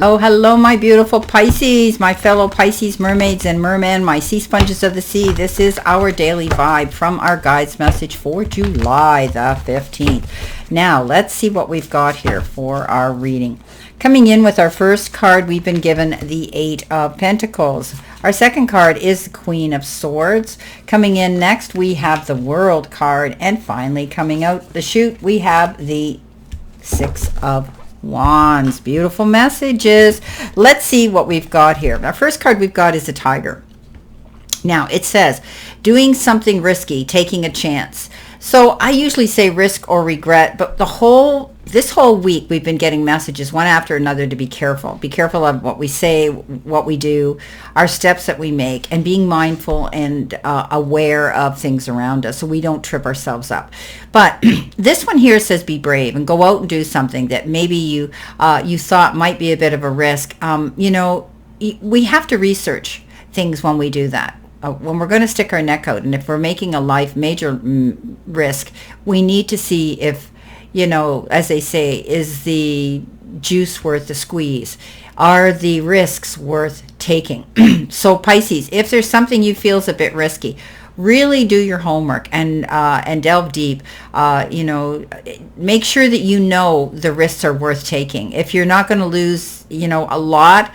Oh, hello, my beautiful Pisces, my fellow Pisces mermaids and mermen, my sea sponges of the sea. This is our daily vibe from our guides message for July the 15th. Now, let's see what we've got here for our reading. Coming in with our first card, we've been given the Eight of Pentacles. Our second card is the Queen of Swords. Coming in next, we have the World card. And finally, coming out the chute, we have the Six of Wands. Beautiful messages. Let's see what we've got here. Our first card we've got is a tiger. Now it says doing something risky, taking a chance. So I usually say risk or regret, but this whole week we've been getting messages one after another to be careful. Be careful of what we say, what we do, our steps that we make, and being mindful and aware of things around us so we don't trip ourselves up. But this one here says be brave and go out and do something that maybe you thought might be a bit of a risk. We have to research things when we do that. When we're going to stick our neck out, and if we're making a life major risk, we need to see if, as they say, is the juice worth the squeeze? Are the risks worth taking? So Pisces, if there's something you feel is a bit risky, really do your homework and delve deep. Make sure that the risks are worth taking. If you're not going to lose, a lot,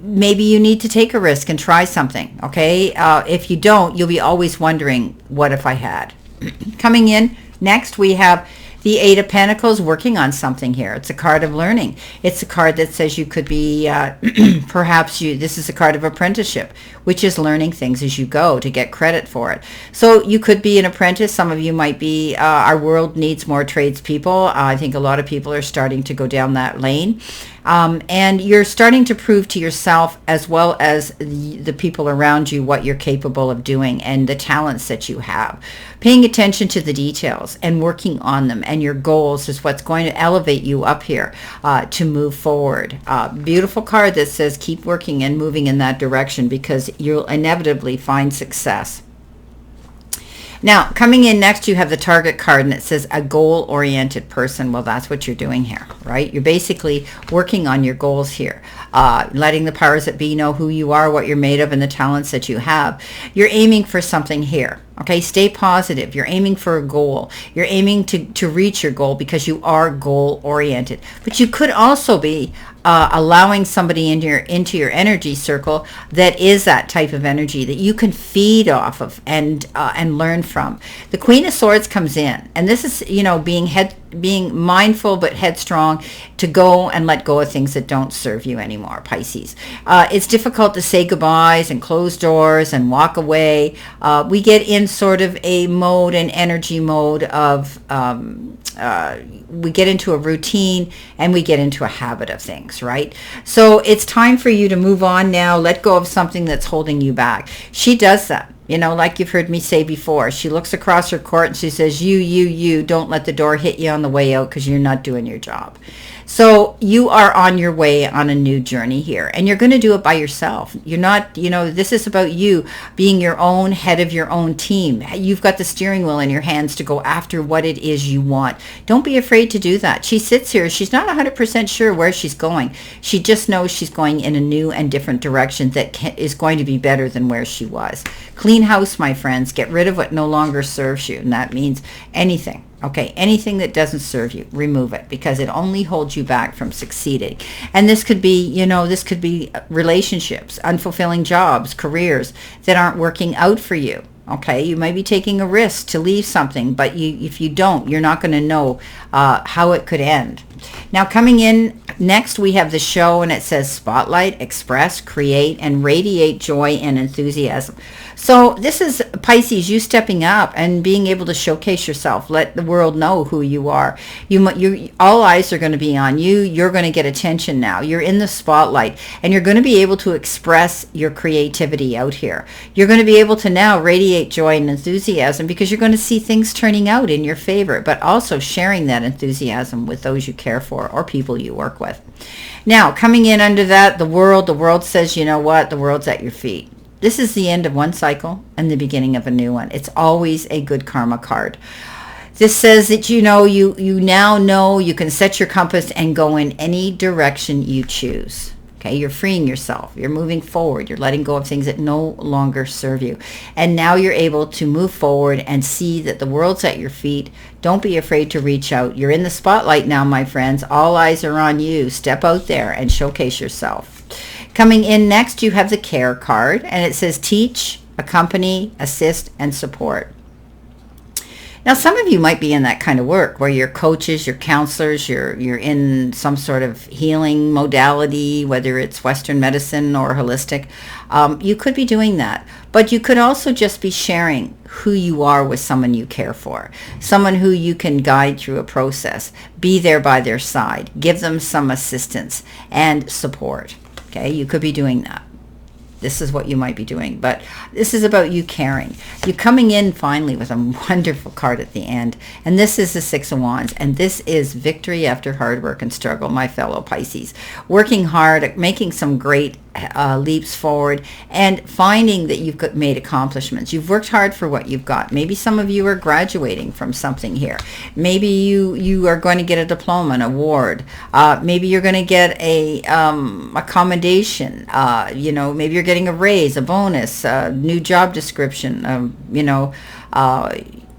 maybe you need to take a risk and try something, okay? If you don't, you'll be always wondering, what if I had? Coming in next, we have the Eight of Pentacles, working on something here. It's a card of learning. It's a card that says you could be, this is a card of apprenticeship, which is learning things as you go to get credit for it. So you could be an apprentice. Some of you might be, our world needs more tradespeople. I think a lot of people are starting to go down that lane. And you're starting to prove to yourself as well as the people around you what you're capable of doing and the talents that you have. Paying attention to the details and working on them and your goals is what's going to elevate you up here to move forward. Beautiful card that says keep working and moving in that direction because you'll inevitably find success. Now, coming in next, you have the Target card, and it says a goal-oriented person. Well, that's what you're doing here, right? You're basically working on your goals here, letting the powers that be know who you are, what you're made of, and the talents that you have. You're aiming for something here, okay? Stay positive. You're aiming for a goal. You're aiming to reach your goal because you are goal-oriented. But you could also be allowing somebody into your energy circle that is that type of energy that you can feed off of and learn from. The Queen of Swords comes in, and this is being mindful but headstrong to go and let go of things that don't serve you anymore, Pisces. It's difficult to say goodbyes and close doors and walk away. We get in sort of a mode, an energy mode of we get into a routine and we get into a habit of things, right? So it's time for you to move on now, let go of something that's holding you back. She does that. Like you've heard me say before, she looks across her court and she says, you, don't let the door hit you on the way out because you're not doing your job. So you are on your way on a new journey here, and you're going to do it by yourself. You're not, this is about you being your own head of your own team. You've got the steering wheel in your hands to go after what it is you want. Don't be afraid to do that. She sits here. She's not 100% sure where she's going. She just knows she's going in a new and different direction that is going to be better than where she was. Clean house, my friends. Get rid of what no longer serves you, and that means anything. Okay, anything that doesn't serve you, remove it because it only holds you back from succeeding. And this could be, this could be relationships, unfulfilling jobs, careers that aren't working out for you. Okay, you might be taking a risk to leave something, but if you don't, you're not going to know how it could end. Now, coming in next, we have the show, and it says spotlight, express, create, and radiate joy and enthusiasm. So this is Pisces, you stepping up and being able to showcase yourself. Let the world know who you are. All eyes are going to be on you. You're going to get attention now. You're in the spotlight, and you're going to be able to express your creativity out here. You're going to be able to now radiate joy and enthusiasm because you're going to see things turning out in your favor, but also sharing that enthusiasm with those you care for or people you work with. Now, coming in under that, the world says, you know what? The world's at your feet. This is the end of one cycle and the beginning of a new one. It's always a good karma card. This says that you now know you can set your compass and go in any direction you choose. Okay, you're freeing yourself. You're moving forward. You're letting go of things that no longer serve you. And now you're able to move forward and see that the world's at your feet. Don't be afraid to reach out. You're in the spotlight now, my friends. All eyes are on you. Step out there and showcase yourself. Coming in next, you have the care card, and it says teach, accompany, assist, and support. Now, some of you might be in that kind of work where you're coaches, you're counselors, you're in some sort of healing modality, whether it's Western medicine or holistic. You could be doing that, but you could also just be sharing who you are with someone you care for, someone who you can guide through a process, be there by their side, give them some assistance and support. Okay, you could be doing that. This is what you might be doing, but this is about you caring. You're coming in finally with a wonderful card at the end, and this is the Six of Wands, and this is victory after hard work and struggle, my fellow Pisces. Working hard, making some great leaps forward, and finding that you've made accomplishments. You've worked hard for what you've got. Maybe some of you are graduating from something here. Maybe you are going to get a diploma, an award. Maybe you're going to get a commendation. Maybe you're getting a raise, a bonus, a new job description,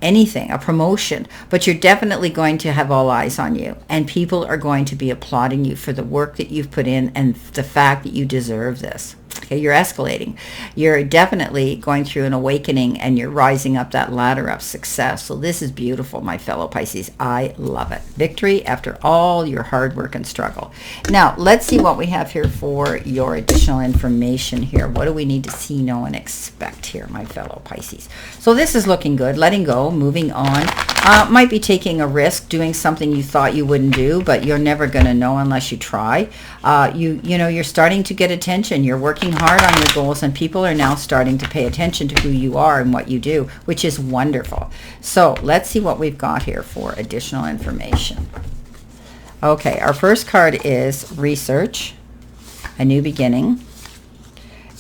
anything, a promotion, but you're definitely going to have all eyes on you, and people are going to be applauding you for the work that you've put in and the fact that you deserve this. Okay, you're escalating. You're definitely going through an awakening, and you're rising up that ladder of success. So this is beautiful, my fellow Pisces. I love it. Victory after all your hard work and struggle. Now, let's see what we have here for your additional information here. What do we need to see, know, and expect here, my fellow Pisces? So this is looking good. Letting go, moving on. Might be taking a risk, doing something you thought you wouldn't do, but you're never going to know unless you try. You're starting to get attention. You're working hard on your goals, and people are now starting to pay attention to who you are and what you do, which is wonderful. So let's see what we've got here for additional information. Okay, our first card is research, a new beginning,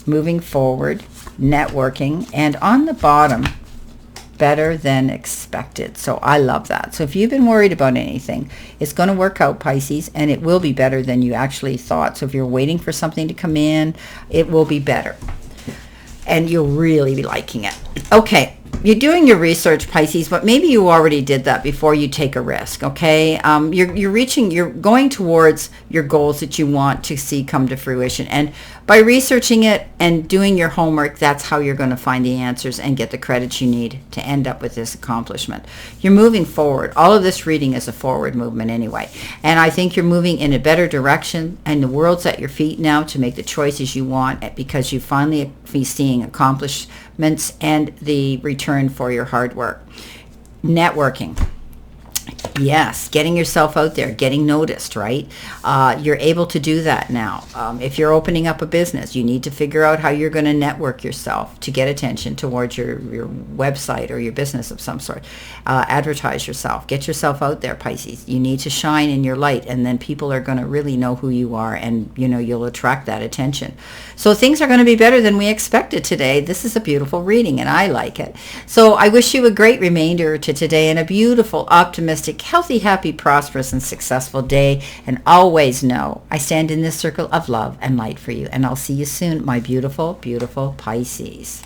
moving forward, networking, and on the bottom, better than expected. So I love that. So if you've been worried about anything, it's going to work out, Pisces, and it will be better than you actually thought. So if you're waiting for something to come in, it will be better, and you'll really be liking it. Okay, you're doing your research, Pisces, but maybe you already did that before you take a risk. Okay, you're going towards your goals that you want to see come to fruition, and by researching it and doing your homework, that's how you're going to find the answers and get the credits you need to end up with this accomplishment. You're moving forward. All of this reading is a forward movement anyway, and I think you're moving in a better direction, and the world's at your feet now to make the choices you want, because you finally be seeing accomplishments and the return for your hard work. Networking. Yes, getting yourself out there, getting noticed, right? You're able to do that now. If you're opening up a business, you need to figure out how you're going to network yourself to get attention towards your website or your business of some sort. Advertise yourself. Get yourself out there, Pisces. You need to shine in your light, and then people are going to really know who you are, and you'll attract that attention. So things are going to be better than we expected today. This is a beautiful reading, and I like it. So I wish you a great remainder to today, and a beautiful, optimistic, healthy, happy, prosperous, and successful day. And always know I stand in this circle of love and light for you. And I'll see you soon, my beautiful, beautiful Pisces.